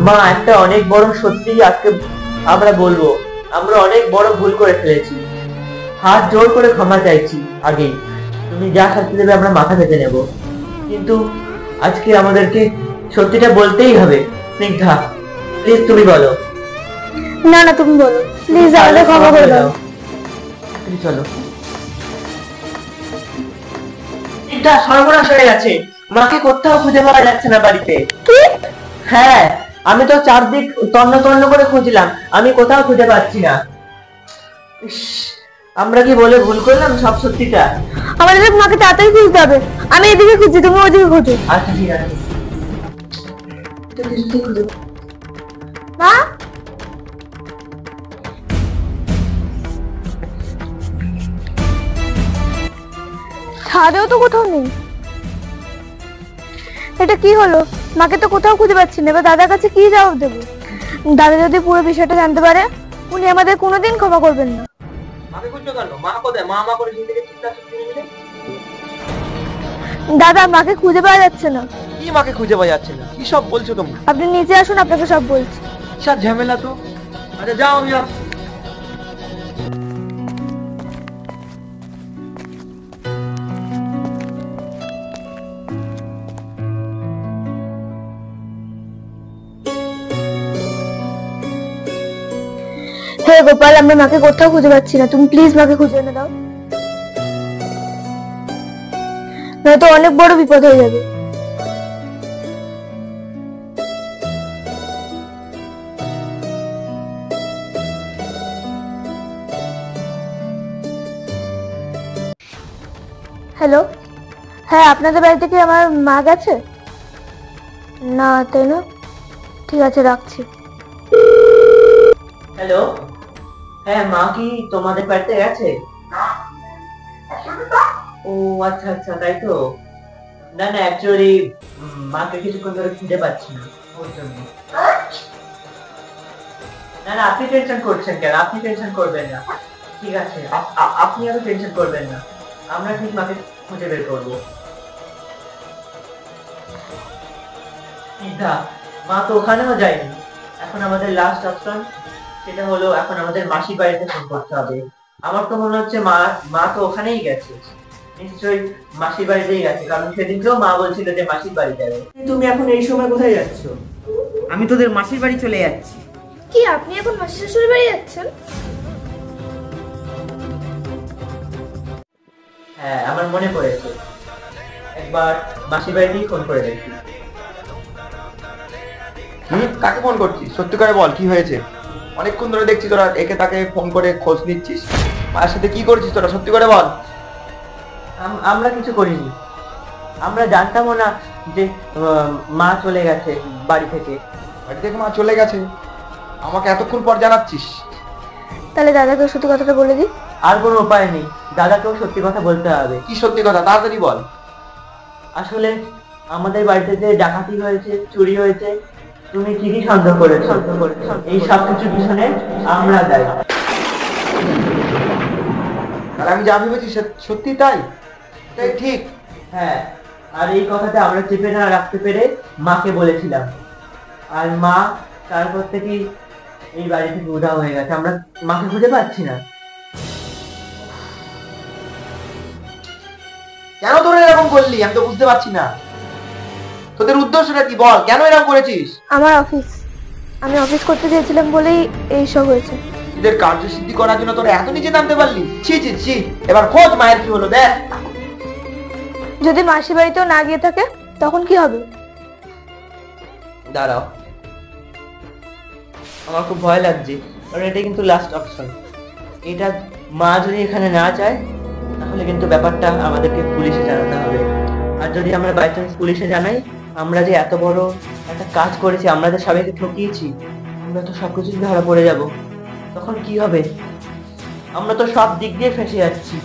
মা, একটা অনেক বড় সত্যি আজকে আমরা বলবো, আমরা অনেক বড় ভুল করে ফেলেছি। হাত জোর করে ক্ষমা চাইছি। আগেই তুমি যা শাস্তি দেবে আমরা মাথা পেতে নেব, কিন্তু আজকে আমাদেরকে সত্যিটা বলতেই হবে। স্নিগ্ধা, প্লিজ তুমি বলো। না না, তুমি বলো প্লিজ, আমাদের ক্ষমা করে দাও। চলো। স্নিগ্ধা, সর্বনাশ হয়ে গেছে, মাকে কোথাও খুঁজে পাওয়া যাচ্ছে না বাড়িতে। কি? হ্যাঁ, আমি তো চারদিক তন্ন তন্ন করে খুঁজলাম, আমি কোথাও খুঁজে পাচ্ছি না। আমরা কি বলে ভুল করলাম সব সত্যিটা? আমাদের মাকে তাড়াতাড়ি খুঁজতে হবে। আমি এদিকে খুঁজছি, তুমি ওদিকে খোঁজো। আচ্ছা ঠিক আছে। মা, ছাদেও তো কোথাও নেই। এটা কি হলো? মাকে তো কোথাও খুঁজে পাচ্ছি না। এবার দাদার কাছে কি জবাব দেবো? দাদা যদি পুরো বিষয়টা জানতে পারে, উনি আমাদের কোনোদিন ক্ষমা করবেন না। দাদা, মাকে খুঁজে পাওয়া যাচ্ছে না। কি মাকে খুঁজে পাওয়া যাচ্ছে না? কি সব বলছো তুমি? আপনি নিচে আসুন, আপনাকে সব বলছি। সব ঝামেলা তো। আচ্ছা যাও, আমি হে গোপাল, আমরা মাকে কোথাও খুঁজে পাচ্ছি না, তুমি প্লিজ মাকে খুঁজে এনে দাও, নয়তো অনেক বড় বিপদ হয়ে যাবে। হ্যালো, হ্যাঁ আপনাদের বাড়িতে কি আমার মা গেছে? না তাই না, ঠিক আছে রাখছি। হ্যালো, হ্যাঁ মা কি তোমাদের বাড়িতে গেছে? ও আচ্ছা আচ্ছা, তাই তো। না না, অ্যাকচুয়ালি মাকে কিছুক্ষণ ধরে খুঁজে পাচ্ছি না, ওর জন্য। না না, আপনি টেনশন করছেন কেন? আপনি টেনশন করবেন না, ঠিক আছে, আপনি আরো টেনশন করবেন না, আমরা ঠিক মাকে খুঁজে বের করবো। মা তো ওখানেও যায়নি। এখন আমাদের লাস্ট অপশন, সেটা হলো এখন আমাদের মাসির বাড়িতে ফোন করতে হবে। আমার তো মনে হচ্ছে মা তো ওখানেই গেছে, নিশ্চয়ই মাসির বাড়িতেই গেছে, কারণ সেদিনকেও মা বলছিল যে মাসির বাড়ি যাবে। তুমি এখন এই সময় কোথায় যাচ্ছ? আমি তোদের মাসির বাড়ি চলে যাচ্ছি। কি, আপনি এখন মাসির শ্বশুরের বাড়ি যাচ্ছেন? হ্যাঁ, আমার মনে পড়েছে, একবার মাসির বাড়িতেই ফোন করে দেখি। কাকে ফোন করছিস? সত্যি করে বল, কি হয়েছে? অনেকক্ষণ ধরে দেখছি তোরা একে তাকে ফোন করে খোঁজ নিচ্ছিস। মায়ের সাথে কি করছিস তোরা? সত্যি করে বল। আমরা কিছু করিনি, আমরা জানতামও না যে মা চলে গেছে বাড়ি থেকে। বাড়ি থেকে মা চলে গেছে? আমাকে এতক্ষণ পর জানাচ্ছিস? তাহলে দাদাকে সত্যি কথাটা বলে দিই। আর কোনো উপায় নেই, দাদাকেও সত্যি কথা বলতে হবে। কি সত্যি কথা? তাড়াতাড়ি বল। আসলে আমাদের বাড়িতে যে ডাকাতি হয়েছে, চুরি হয়েছে, তুমি ঠিকই সন্দেহ করেছো। এই সব কিছুর পিছনে আমরা দায়ী। আর আমি যা ভেবেছি সত্যি তাই? তাই ঠিক? হ্যাঁ, আর এই কথাটা আমরা চেপে না রাখতে পেরে মাকে বলেছিলাম, আর মা তারপর থেকেই এই বাড়ি থেকে উধাও হয়ে গেছে। আমরা মাকে খুঁজে পাচ্ছি না। কেন তোরা এরকম করলি আমি তো বুঝতে পারছি না। তোদের উদ্দেশ্যটা কি বল? কেন এরকম করেছিস? আমার অফিস, আমি অফিস করতে চেয়েছিলাম বলেই এই সব হয়েছে। তোদের কার্যসিদ্ধি করার জন্য তোরা এত নিচে নামতে পারলি? ছি ছি ছি। এবার খোঁজ মায়ের কি হলো দেখ। যদি মাসি বাড়িতেও না গিয়ে থাকে তখন কি হবে? দাঁড়াও, আমার খুব ভয় লাগছে, কারণ এটা কিন্তু লাস্ট অপশন। এটা মা যদি এখানে না যায়, তাহলে কিন্তু ব্যাপারটা আমাদেরকে পুলিশে জানাতে হবে। আর যদি আমরা বাই চান্স পুলিশে জানাই আমরা যে এত বড় একটা কাজ করেছি, আমরা যে সবাইকে ঠকিয়েছি, আমরা তো সবকিছু ধরা পড়ে যাব। তখন কি হবে? আমরা তো সব দিক দিয়ে ফেঁসে যাচ্ছি।